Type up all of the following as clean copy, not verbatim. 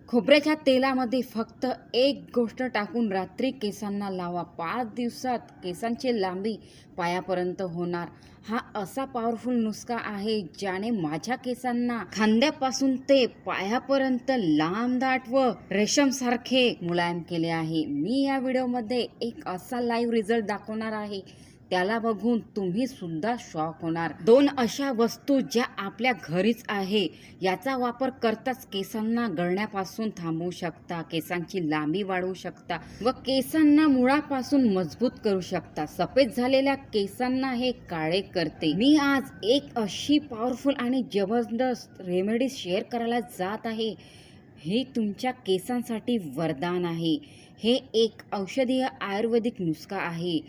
खोबऱ्याच्या तेलामध्ये फक्त एक गोष्ट टाकून रात्री केसांना लावा. 5 दिवसात केसांची लांबी पायापर्यंत होणार. हा असा पॉवरफुल नुस्खा आहे ज्याने माझ्या केसांना खांद्यापासून ते पायापर्यंत लांब, दाट व रेशमसारखे मुलायम केले आहे. मी या व्हिडिओमध्ये एक असा लाईव्ह रिझल्ट दाखवणार आहे, त्याला बघून तुम्ही सुद्धा शॉक होणार. 2 अशा वस्तू ज्या आपल्या घरीच आहे, याचा वापर करताच केसांना गळण्यापासून थांबवू शकता, केसांची लांबी वाढवू शकता व केसांना मुळापासून मजबूत करू शकता. सफेद झालेल्या केसांना हे काळे करते. मी आज एक अशी पॉवरफुल आणि जबरदस्त रेमेडी शेअर करायला जात आहे. हे तुमच्या केसांसाठी वरदान आहे. हे एक औषधीय आयुर्वेदिक नुस्खा आहे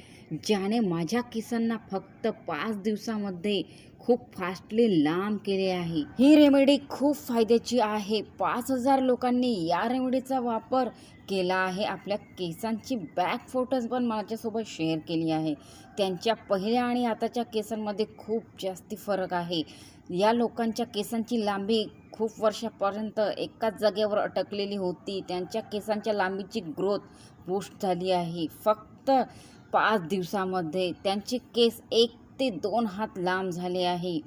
ज्याने माझ्या केसांना फक्त 5 दिवसामध्ये खूप फास्टली लांब केले आहे. ही रेमेडी खूप फायद्याची आहे. 5000 लोकांनी या रेमेडीचा वापर केला आहे. आपल्या केसांची बॅक फोटोज पण माझ्यासोबत शेअर केली आहे. त्यांच्या पहिल्या आणि आताच्या केसांमध्ये खूप जास्ती फरक आहे. या लोकांच्या केसांची लांबी खूप वर्षापर्यंत एकाच जागेवर अटकलेली होती. त्यांच्या केसांच्या लांबीची ग्रोथ बूस्ट झाली आहे. फक्त 5 दिवसामध्ये त्यांचे केस 1 ते 2 हात लांब झाले आहे.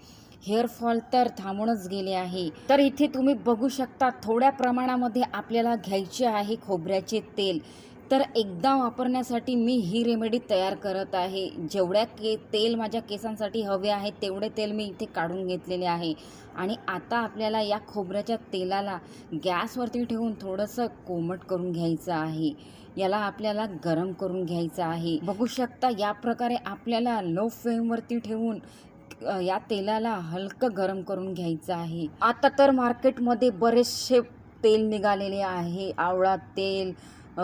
हेअरफॉल तर थांबूनच गेले आहे. तर इथे तुम्ही बघू शकता, थोड्या प्रमाणामध्ये आपल्याला घ्यायचे आहे खोबऱ्याचे तेल. तर एकदा वापरण्यासाठी मी ही रेमेडी तयार करत आहे. जेवढ्या तेल माझ्या केसांसाठी हवे आहे तेवढे तेल मी इथे काढून घेतलेले आहे. आणि आता आपल्याला या खोबऱ्याच्या तेलाला गॅसवरती ठेवून थोडंसं कोमट करून घ्यायचं आहे. याला आपल्याला गरम करून घ्यायचं आहे. बघू शकता, या प्रकारे आपल्याला लो फ्लेमवरती ठेवून या तेलाला हलकं गरम करून घ्यायचं आहे. आता तर मार्केटमध्ये बरेचसे तेल निघालेले आहे. आवळा तेल,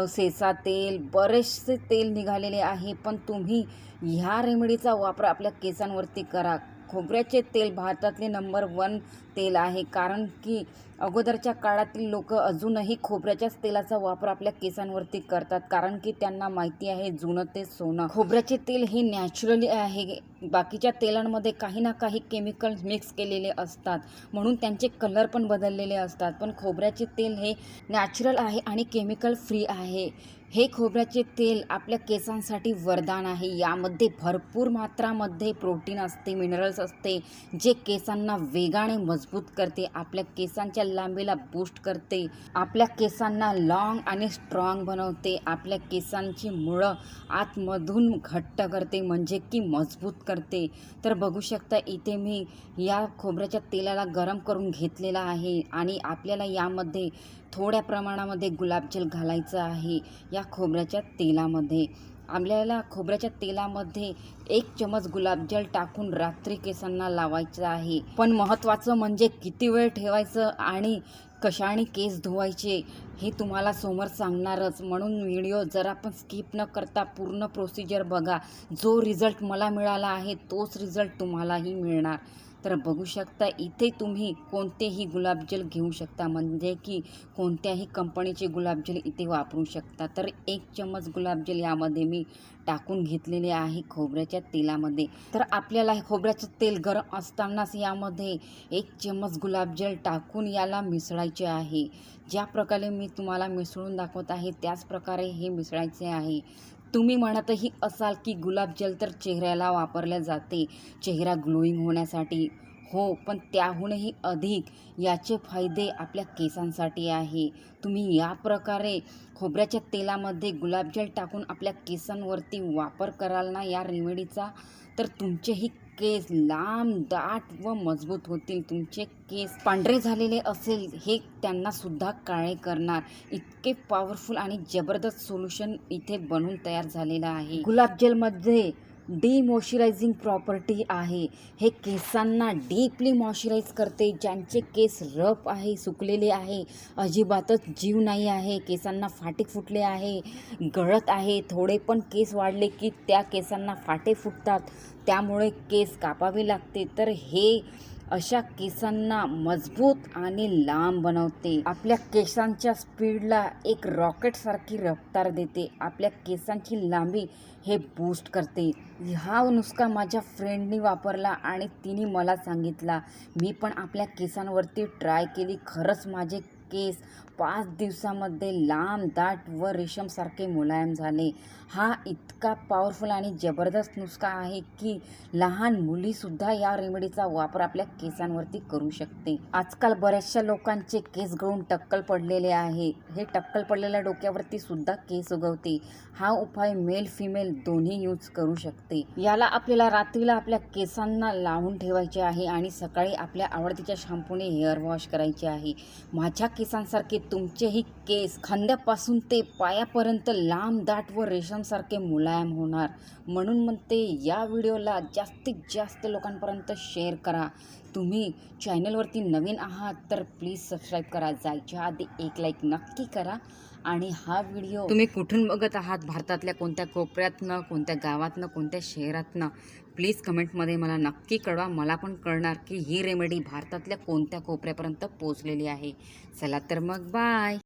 सेसा तेल, बरेचसे तेल निघालेले आहे. पण तुम्ही ह्या रेमेडीचा वापर आपल्या केसांवरती करा. खोबऱ्याचे तेल भारतातले नंबर 1 तेल आहे. कारण की अगोदरच्या काळातील लोक अजूनही खोबऱ्याच्याच तेलाचा वापर आपल्या केसांवरती करतात. कारण की त्यांना माहिती आहे, जुनं ते सोनं. खोबऱ्याचे तेल हे नॅचरली आहे. बाकीच्या तेलांमध्ये काही ना काही केमिकल्स मिक्स केलेले असतात, म्हणून त्यांचे कलर पण बदललेले असतात. पण खोबऱ्याचे तेल हे नॅचरल आहे आणि केमिकल फ्री आहे. हे खोबऱ्याचे तेल आपल्या केसांसाठी वरदान आहे. यामध्ये भरपूर मात्रामध्ये प्रोटीन असते, मिनरल्स असते, जे केसांना वेगाने मजबूत करते, आपल्या केसांच्या लांबीला बूस्ट करते, आपल्या केसांना लॉंग आणि स्ट्रॉंग बनवते, आपल्या केसांची मुळं आतमधून घट्ट करते, म्हणजे की मजबूत करते. तर बघू शकता, इथे मी या खोबऱ्याच्या तेलाला गरम करून घेतलेला आहे आणि आपल्याला यामध्ये थोड्या प्रमाणामध्ये गुलाबजल घालायचं आहे. या खोबऱ्याच्या तेलामध्ये आपल्याला खोबऱ्याच्या तेलामध्ये 1 चमच गुलाबजल टाकून रात्री केसांना लावायचं आहे. पण महत्त्वाचं म्हणजे किती वेळ ठेवायचं आणि कशाने केस धुवायचे हे तुम्हाला समोर सांगणारच. म्हणून व्हिडिओ जरा पण स्किप न करता पूर्ण प्रोसिजर बघा. जो रिझल्ट मला मिळाला आहे तोच रिझल्ट तुम्हालाही मिळणार. तर बघू शकता, इथे तुम्ही कोणतेही गुलाबजल घेऊ शकता, म्हणजे की कोणत्याही कंपनीचे गुलाबजल इथे वापरू शकता. तर 1 चमच गुलाबजल यामध्ये मी टाकून घेतलेले आहे खोबऱ्याच्या तेलामध्ये. तर आपल्याला खोबऱ्याचं तेल गरम असतानाच यामध्ये 1 चमच गुलाबजल टाकून याला मिसळायचे आहे. ज्या प्रकारे मी तुम्हाला मिसळून दाखवत आहे त्याच प्रकारे हे मिसळायचे आहे. तुम्ही म्हणतही असाल की गुलाबजल तर चेहऱ्याला वापरले जाते, चेहरा ग्लोईंग होण्यासाठी. हो, पण त्याहूनही अधिक याचे फायदे आपल्या केसांसाठी आहे. तुम्ही या प्रकारे खोबऱ्याच्या तेलामध्ये गुलाबजल टाकून आपल्या केसांवरती वापर कराल ना या रेमेडीचा, तर तुमचेही केस लांब, दाट व मजबूत होतील. तुमचे केस पांढरे झालेले असेल हे त्यांनासुद्धा काळे करणार. इतके पॉवरफुल आणि जबरदस्त सोल्युशन इथे बनून तयार झालेलं आहे. गुलाबजलमध्ये डिमॉइश्चरायझिंग प्रॉपर्टी आहे. हे केसांना डीपली मॉइश्चराईज करते. ज्यांचे केस रफ आहे, सुकलेले आहे, अजिबातच जीव नाही आहे, केसांना फाटे फुटले आहे, गळत आहे, थोडे पण केस वाढले की त्या केसांना फाटे फुटतात, त्यामुळे केस कापावे लागते. तर हे अशा केसांना मजबूत आणि लांब बनवते. आपल्या केसांच्या स्पीडला एक रॉकेटसारखी रफ्तार देते. आपल्या केसांची लांबी हे बूस्ट करते. हा नुस्खा माझ्या फ्रेंडनी वापरला आणि तिने मला सांगितला. मी पण आपल्या केसांवरती ट्राय केली. खरंच माझे केस 5 दिवसामध्ये लांब, दाट व रेशमसारखे मुलायम झाले. हा इतका पॉवरफुल आणि जबरदस्त नुस्खा आहे की लहान मुलीसुद्धा या रेमेडीचा वापर आपल्या केसांवरती करू शकते. आजकाल बऱ्याचशा लोकांचे केस गळून टक्कल पडलेले आहे. हे टक्कल पडलेल्या डोक्यावरती सुद्धा केस उगवते. हा उपाय मेल फिमेल दोन्ही यूज करू शकते. याला आपल्याला रात्रीला आपल्या केसांना लावून ठेवायचे आहे आणि सकाळी आपल्या आवडतीच्या शॅम्पूने हेअर वॉश करायचे आहे. माझ्या केसांसारखे तुमचेही केस खांद्यापासून ते पायापर्यंत लांब, दाट व रेशमसारखे मुलायम होणार. म्हणून म्हणते या व्हिडिओला जास्तीत जास्त लोकांपर्यंत शेअर करा. तुम्ही चॅनलवरती नवीन आहात तर प्लीज सबस्क्राईब करा. जायच्या आधी एक लाईक नक्की करा. आणि हा व्हिडिओ तुम्ही कुठून बघत आहात, भारतातल्या कोणत्या कोपऱ्यातनं, कोणत्या गावातनं, कोणत्या शहरातनं, प्लीज कमेंटमध्ये मला नक्की कळवा. मला पण कळणार की ही रेमेडी भारतातल्या कोणत्या कोपऱ्यापर्यंत पोचलेली आहे. चला तर मग बाय.